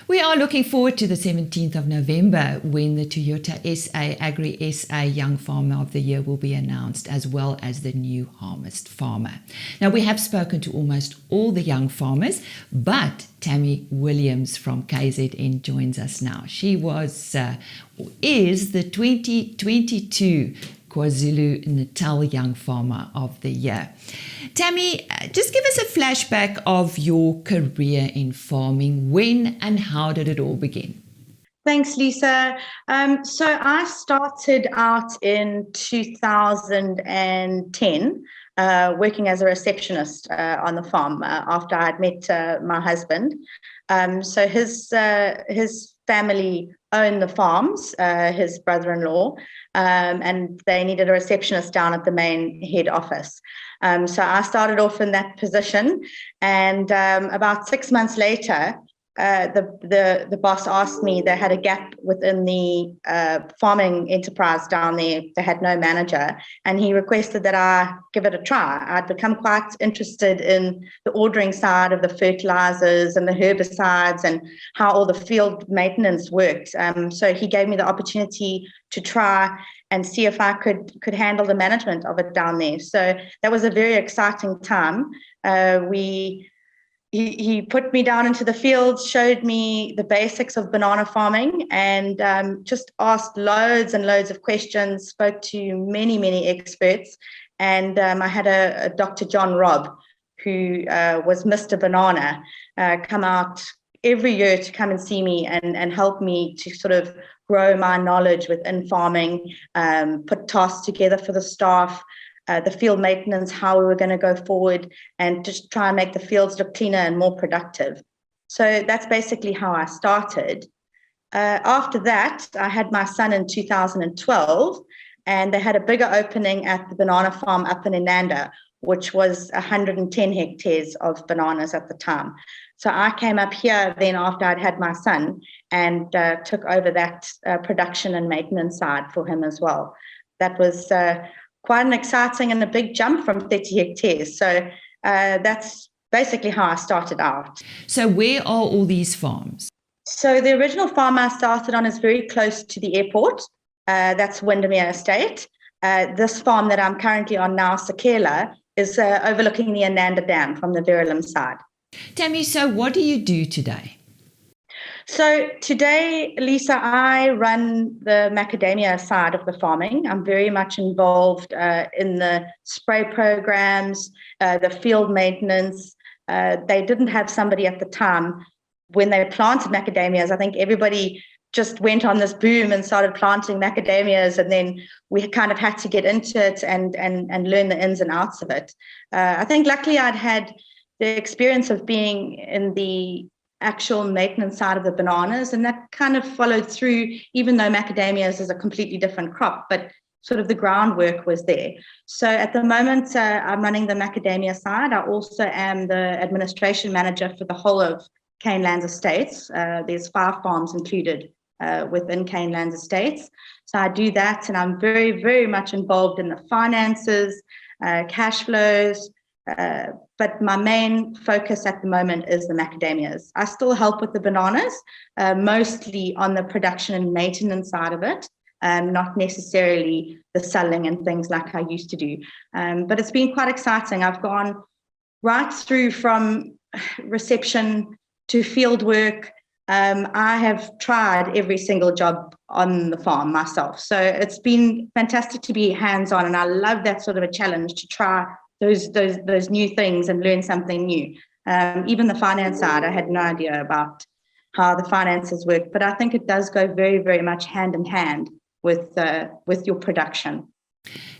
We are looking forward to the 17th of November when the Toyota SA Agri SA Young Farmer of the Year will be announced, as well as the new Harvest Farmer. Now, we have spoken to almost all the young farmers, but Tammy Williams from KZN joins us now. She is the 2022 KwaZulu-Natal Young Farmer of the Year. Tammy, just give us a flashback of your career in farming. When and how did it all begin? Thanks, Lisa. So I started out in 2010 working as a receptionist on the farm after I'd met my husband. So his family owned the farms, his brother-in-law, and they needed a receptionist down at the main head office. So I started off in that position, and about 6 months later, the boss asked me, they had a gap within the farming enterprise down there. They had no manager, and he requested that I give it a try. I'd become quite interested in the ordering side of the fertilizers and the herbicides and how all the field maintenance worked. So he gave me the opportunity to try and see if I could handle the management of it down there. So that was a very exciting time. He put me down into the fields, showed me the basics of banana farming, and just asked loads and loads of questions, spoke to many, many experts. And I had a Dr. John Robb, who was Mr. Banana, come out every year to come and see me and help me to sort of grow my knowledge within farming, put tasks together for the staff, the field maintenance, how we were going to go forward, and just try and make the fields look cleaner and more productive. So that's basically how I started. After that, I had my son in 2012, and they had a bigger opening at the banana farm up in Inanda, which was 110 hectares of bananas at the time. So I came up here then after I'd had my son and took over that production and maintenance side for him as well. That was quite an exciting and a big jump from 30 hectares. So that's basically how I started out. So where are all these farms? So the original farm I started on is very close to the airport. That's Windermere Estate. This farm that I'm currently on now, Sakela, is overlooking the Ananda Dam from the Verulam side. Tammy, so what do you do today? So today, Lisa, I run the macadamia side of the farming. I'm very much involved in the spray programs, the field maintenance. They didn't have somebody at the time when they planted macadamias. I think everybody just went on this boom and started planting macadamias, and then we kind of had to get into it and learn the ins and outs of it. I think luckily I'd had the experience of being in the actual maintenance side of the bananas, and that kind of followed through, even though macadamias is a completely different crop, but sort of the groundwork was there. So at the moment, I'm running the macadamia side. I also am the administration manager for the whole of Canelands Estates. There's 5 farms included within Canelands Estates. So I do that, and I'm very, very much involved in the finances, cash flows, but my main focus at the moment is the macadamias. I still help with the bananas, mostly on the production and maintenance side of it, not necessarily the selling and things like I used to do. But it's been quite exciting. I've gone right through from reception to field work. I have tried every single job on the farm myself. So it's been fantastic to be hands-on, and I love that sort of a challenge to try those new things and learn something new. Even the finance side, I had no idea about how the finances work, but I think it does go very, very much hand in hand with your production.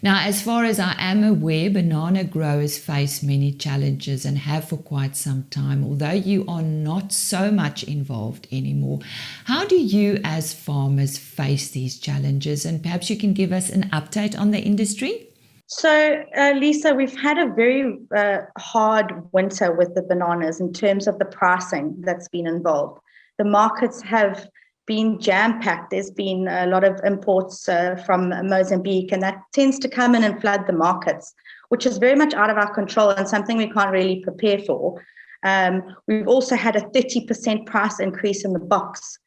Now, as far as I am aware, banana growers face many challenges and have for quite some time, although you are not so much involved anymore. How do you as farmers face these challenges? And perhaps you can give us an update on the industry? So, Lisa, we've had a very hard winter with the bananas in terms of the pricing that's been involved. The markets have been jam-packed. There's been a lot of imports from Mozambique, and that tends to come in and flood the markets, which is very much out of our control and something we can't really prepare for. We've also had a 30% price increase in the box,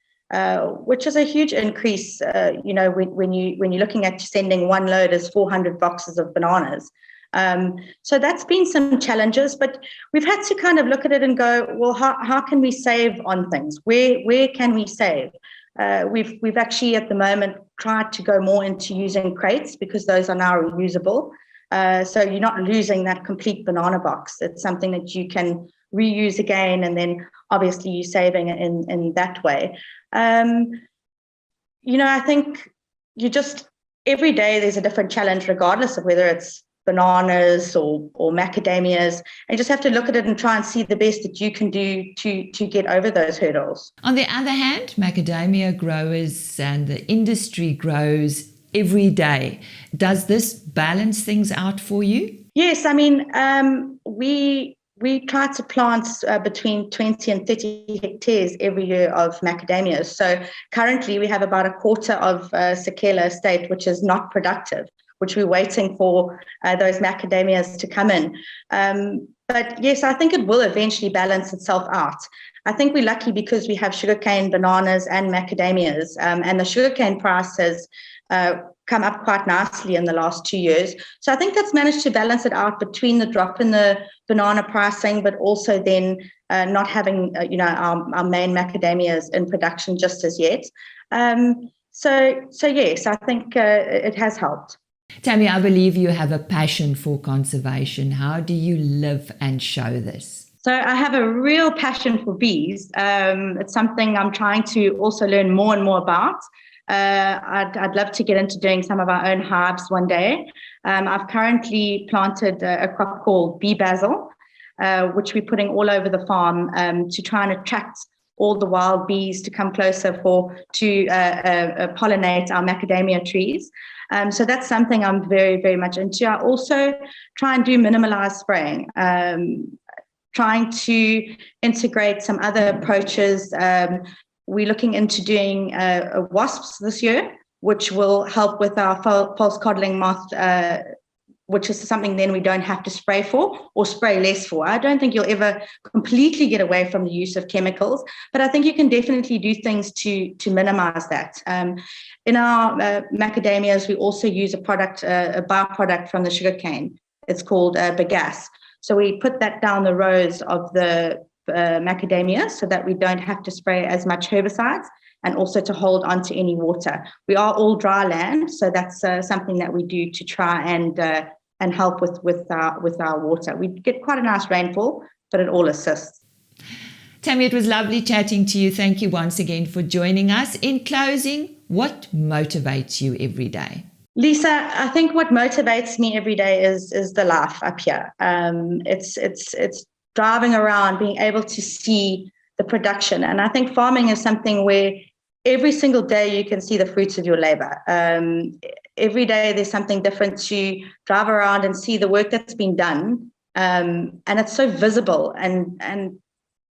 which is a huge increase. When you're looking at sending one load as 400 boxes of bananas. So that's been some challenges, but we've had to kind of look at it and go, well, how can we save on things? Where can we save? We've actually at the moment tried to go more into using crates because those are now reusable. So you're not losing that complete banana box. It's something that you can reuse again, and then obviously you're saving it in that way. I think every day there's a different challenge, regardless of whether it's bananas or macadamias, and you just have to look at it and try and see the best that you can do to get over those hurdles. On the other hand, macadamia growers and the industry grows every day. Does this balance things out for you? Yes, I mean, we try to plant between 20 and 30 hectares every year of macadamias. So currently we have about a quarter of Sekela estate, which is not productive, which we're waiting for those macadamias to come in. But yes, I think it will eventually balance itself out. I think we're lucky because we have sugarcane, bananas, and macadamias, and the sugarcane price has come up quite nicely in the last 2 years. So I think that's managed to balance it out between the drop in the banana pricing, but also then not having our main macadamias in production just as yet. So yes, I think it has helped. Tammy, I believe you have a passion for conservation. How do you live and show this? So I have a real passion for bees. It's something I'm trying to also learn more and more about. I'd love to get into doing some of our own hives one day. I've currently planted a crop called bee basil, which we're putting all over the farm to try and attract all the wild bees to come closer to pollinate our macadamia trees. So that's something I'm very, very much into. I also try and do minimalized spraying, trying to integrate some other approaches. We're looking into doing wasps this year, which will help with our false codling moth, which is something then we don't have to spray for or spray less for. I don't think you'll ever completely get away from the use of chemicals, but I think you can definitely do things to minimize that. In our macadamias, we also use a byproduct from the sugarcane. It's called bagasse. So we put that down the rows of the macadamia so that we don't have to spray as much herbicides, and also to hold on to any water. We are all dry land, so that's something that we do to try and help with our water. We get quite a nice rainfall, but it all assists. Tammy, it was lovely chatting to you. Thank you once again for joining us. In closing, what motivates you every day? Lisa, I think what motivates me every day is the life up here. It's driving around, being able to see the production. And I think farming is something where every single day you can see the fruits of your labor. Every day there's something different to drive around and see the work that's been done. And it's so visible. And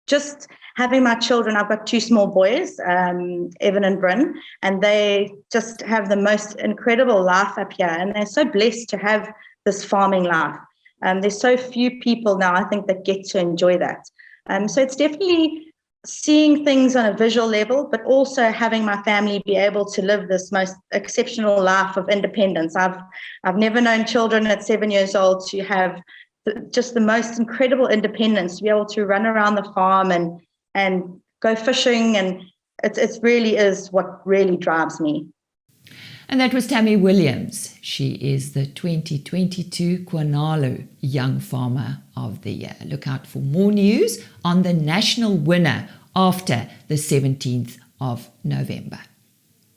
just having my children, I've got 2 small boys, Evan and Bryn, and they just have the most incredible life up here. And they're so blessed to have this farming life. There's so few people now, I think, that get to enjoy that. So it's definitely seeing things on a visual level, but also having my family be able to live this most exceptional life of independence. I've never known children at 7 years old to have just the most incredible independence, to be able to run around the farm and go fishing. And it really is what really drives me. And that was Tammy Williams. She is the 2022 Kwanalu Young Farmer of the Year. Look out for more news on the national winner after the 17th of November.